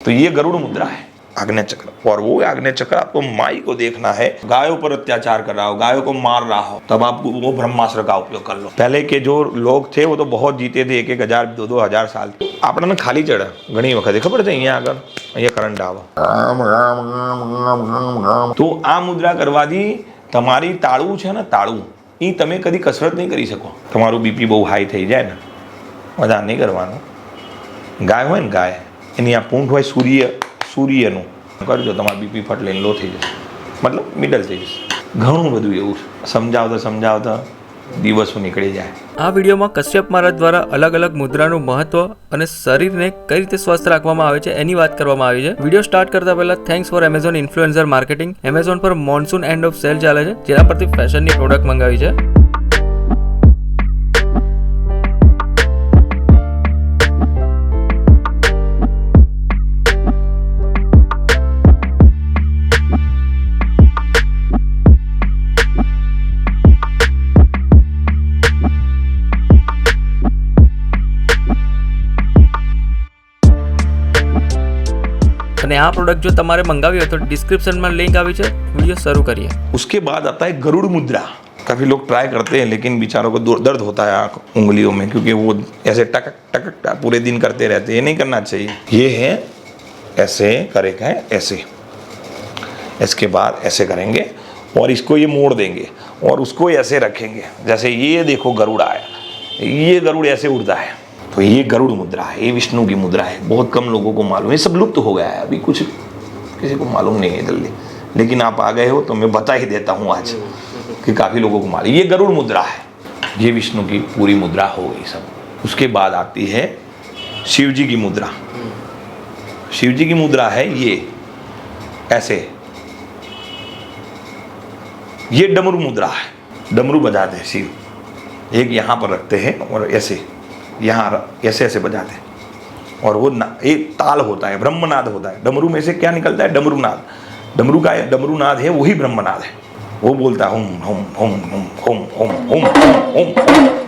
तो ये गरुड़ मुद्रा है आग्नेय चक्र। और वो आग्नेय चक्र आपको माई को देखना है, गायों पर अत्याचार कर रहा हो, गायों को मार रहा हो, तब आप वो ब्रह्मास्त्र का उपयोग कर लो। पहले के जो लोग थे वो तो बहुत जीते थे, 1-1 हजार 2-2 हजार साल। आपने खाली चढ़ा घनी वखत खबर है અહીંયા આગળ અહીંયા કરંટ આવે તો આ મુદ્રા કરવાથી તમારી તાળું છે ને તાળું એ તમે કદી કસરત નહીં કરી શકો। તમારું બીપી બહુ હાઈ થઈ જાય ને, મજા નહીં કરવાનું। ગાય હોય ને ગાય એની આ પૂંછ હોય સૂર્યનું કરજો, તમારું બીપી ફટ લઈને લો થઈ જશે, મતલબ મિડલ થઈ જશે। ઘણું બધું એવું સમજાવતા દિવસો નીકળી જાય। આ વિડીયોમાં કશ્યપ મહારાજ દ્વારા અલગ અલગ મુદ્રાનું મહત્વ અને શરીરને કઈ રીતે સ્વસ્થ રાખવામાં આવે છે એની વાત કરવામાં આવી છે। વિડીયો સ્ટાર્ટ કરતા પહેલા thanks for Amazon influencer marketing. Amazon પર મોન્સૂન એન્ડ ઓફ સેલ ચાલે છે, જેના પરથી ફેશનની પ્રોડક્ટ મંગાવી છે। અને આ પ્રોડક્ટ જો તમારે મંગાવી હોય તો ડિસ્ક્રિપ્શનમાં લિંક આવી છે। વિડીયો શરૂ કરીએ। उसके बाद आता है गरुड़ मुद्रा। काफ़ी लोग ट्राई करते हैं लेकिन बेचारों को दर्द होता है आँख उंगलियों में, क्योंकि वो ऐसे टक टक पूरे दिन करते रहते हैं। ये नहीं करना चाहिए। ये है ऐसे करेगा, ऐसे, इसके बाद ऐसे करेंगे और इसको ये मोड़ देंगे और उसको ऐसे रखेंगे। जैसे ये देखो गरुड़ आया, ये गरुड़ ऐसे उड़ता है, तो ये गरुड़ मुद्रा है, ये विष्णु की मुद्रा है। बहुत कम लोगों को मालूम है, ये सब लुप्त हो गया है, अभी कुछ किसी को मालूम नहीं है जल्दी, लेकिन आप आ गए हो तो मैं बता ही देता हूँ आज कि काफ़ी लोगों को मालूम। ये गरुड़ मुद्रा है, ये विष्णु की पूरी मुद्रा हो गई सब। उसके बाद आती है शिव जी की मुद्रा। शिव जी की मुद्रा है ये ऐसे, ये डमरू मुद्रा है, डमरू बजाते हैं शिव, एक यहाँ पर रखते हैं और ऐसे यहाँ ऐसे ऐसे बजाते हैं, और वो एक ताल होता है, ब्रह्मनाद होता है। डमरू में से क्या निकलता है? डमरूनाद। डमरू का डमरूनाद है, वही ब्रह्मनाद है। वो बोलता है हुम हुम हुम हुम हुम हुम हुम हुम हुम।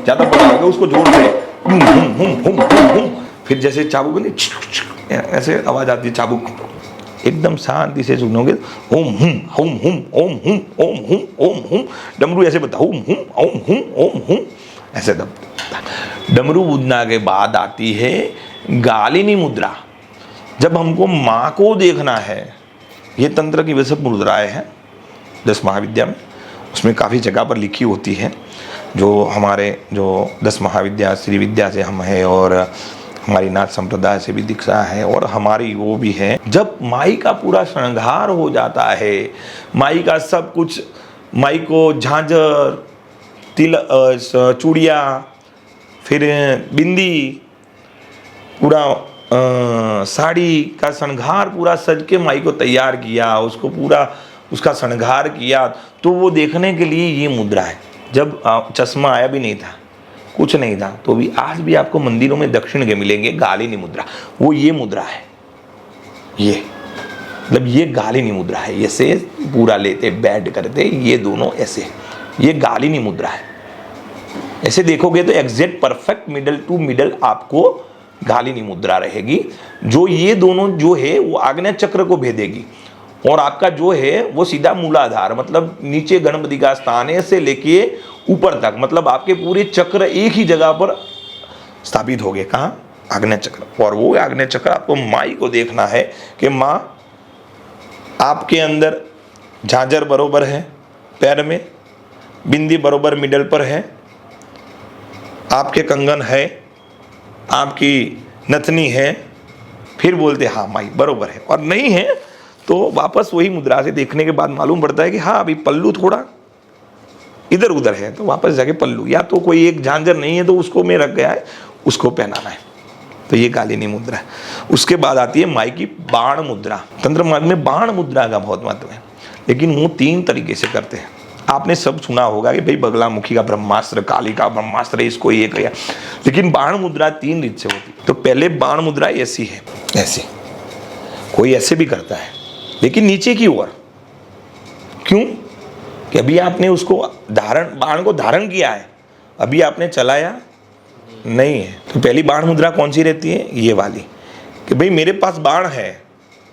ज़्यादा बड़ा होगा उसको जोर से हुम हुम हुम हुम हुम। फिर जैसे चाबुक नहीं ऐसे आवाज़ आती है, चाबुक एकदम शांति से सुनोगे, ओम हुम हुम हुम ओम हुम ओम हुम ओम हुम। डमरू ऐसे बता हुम हुम ओम हुम ओम हुम ऐसे दब। डमरू मुद्रा के बाद आती है गालिनी मुद्रा। जब हमको माँ को देखना है, ये तंत्र की वैसे मुद्राएं हैं 10 महाविद्या में, उसमें काफ़ी जगह पर लिखी होती है। जो हमारे जो 10 महाविद्या श्री विद्या से हम हैं और हमारी नाथ संप्रदाय से भी दीक्षा है और हमारी वो भी है। जब माई का पूरा श्रृंगार हो जाता है, माई का सब कुछ, माई को झांझर, तिल, चूड़िया, फिर बिंदी, पूरा साड़ी का श्रृंगार पूरा सज के माई को तैयार किया, उसको पूरा उसका श्रृंगार किया, तो वो देखने के लिए ये मुद्रा है। जब चश्मा आया भी नहीं था, कुछ नहीं था, तो भी आज भी आपको मंदिरों में दक्षिण के मिलेंगे गालिनी मुद्रा। वो ये मुद्रा है, ये मतलब ये गालिनी मुद्रा है। ऐसे पूरा लेते बैठ करते ये दोनों ऐसे, ये गालिनी मुद्रा है। ऐसे देखोगे तो exact perfect middle to middle आपको गालिनी मुद्रा रहेगी। जो ये दोनों जो है वो आग्नेय चक्र को भेदेगी और आपका जो है वो सीधा मूलाधार, मतलब नीचे गणपति का स्थान है, से लेके ऊपर तक, मतलब आपके पूरे चक्र एक ही जगह पर स्थापित हो गए। कहाँ? आग्नेय चक्र। और वो आग्नेय चक्र आपको माई को देखना है कि माँ आपके अंदर झांझर बरोबर है, पैर में बिंदी बरोबर मिडल पर है, आपके कंगन है, आपकी नथनी है, फिर बोलते हाँ माई बरोबर है। और नहीं है तो वापस वही मुद्रा से देखने के बाद मालूम पड़ता है कि हाँ अभी पल्लू थोड़ा इधर उधर है, तो वापस जाके पल्लू, या तो कोई एक झांझर नहीं है तो उसको में रख गया है, उसको पहनाना है। तो ये गालिनी मुद्रा है। उसके बाद आती है माई की बाण मुद्रा। तंत्र मार्ग में बाण मुद्रा का बहुत महत्व है, लेकिन वो 3 तरीके से करते हैं। आपने सब सुना होगा कि भाई बगलामुखी का ब्रह्मास्त्र, काली का ब्रह्मास्त्र, इसको ये किया, लेकिन बाण मुद्रा 3 रीत से होती है। तो पहले बाण मुद्रा ऐसी है, ऐसी, कोई ऐसे भी करता है लेकिन नीचे की ओर। क्यों? कि अभी आपने उसको बाण को धारण किया है, अभी आपने चलाया नहीं है। तो पहली बाण मुद्रा कौन सी रहती है? ये वाली, कि भाई मेरे पास बाण है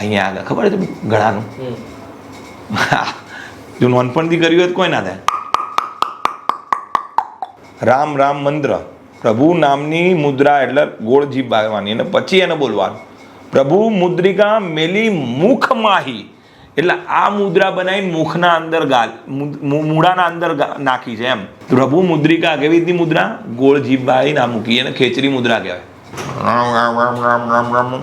અહીંયા આગળ ખબર છે ગળાનું જો નોનપણથી કર્યું હોય તો કોઈ ના થાય. રામ રામ મંત્ર, પ્રભુ નામની મુદ્રા એટલે ગોળ જીભ બાળવાની અને પછી એને બોલવાનું. પ્રભુ મુદ્રિકા મેલી મુખ માહી એટલે આ મુદ્રા બનાવીને મુખના અંદર મૂળાના અંદર નાખી છે એમ. પ્રભુ મુદ્રિકા કેવી રીતની મુદ્રા? ગોળ જીભ બાળીને આ મૂકી એને ખેચરી મુદ્રા કહેવાય. રામ રામ રામ રામ રામ રામ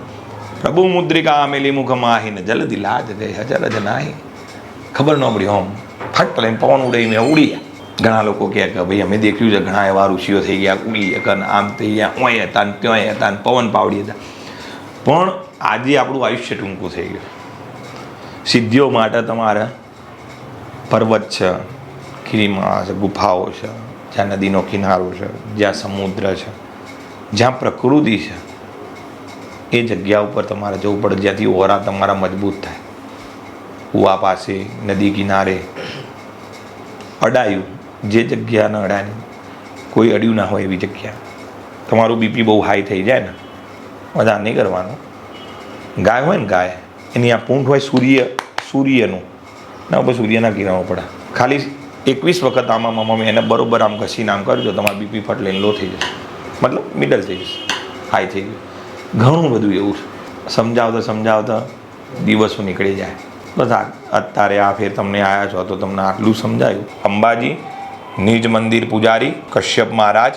પ્રભુ મુદ્રિકા મેલી મુખ માહીને જલ્દી લાજ ગઈ હજર જ નાહી. ખબર ન પડી હોમ ફટ લઈને પવન ઉડાઈને ઉડી ગયા. ઘણા લોકો કહે કે ભાઈ અમે દેખ્યું છે ઘણા એવા ઋષિઓ થઈ ગયા, ઉડી ગયા, આમ થઈ ગયા, ઓય હતા ને ત્યાં હતા ને પવન પાવડી હતા. પણ આજે આપણું આયુષ્ય ટૂંકું થઈ ગયું. સિદ્ધિઓ માટે તમારે પર્વત છે, ગિરિમા છે, ગુફાઓ છે, જ્યાં નદીનો કિનારો છે, જ્યાં સમુદ્ર છે, જ્યાં પ્રકૃતિ છે, એ જગ્યા ઉપર તમારે જવું પડે જ્યાંથી ઓરા તમારા મજબૂત થાય. કૂવા પાસે, નદી કિનારે, અડાયું જે જગ્યા ન અડાય કોઈ અડ્યું ના હોય એવી જગ્યા. તમારું બીપી બહુ હાઈ થઈ જાય ને, બધા નહીં કરવાનું. ગાય હોય ને ગાય, એની આ પૂંઠ હોય સૂર્યનું ના ઉપર સૂર્યના કિરણો પડે. ખાલી 21 વખત આમાં એને બરોબર આમ ઘસીને આમ કરજો, તમારું બીપી ફટ લઈને લો થઈ જશે, મતલબ મિડલ થઈ જશે, હાઈ થઈ ગયું. ઘણું બધું એવું છે. સમજાવતા દિવસો નીકળી જાય. બસ અત્યારે આ ફેર તમને આવ્યા છો તો તમને આટલું સમજાયું. અંબાજી નિજ મંદિર પૂજારી કશ્યપ મહારાજ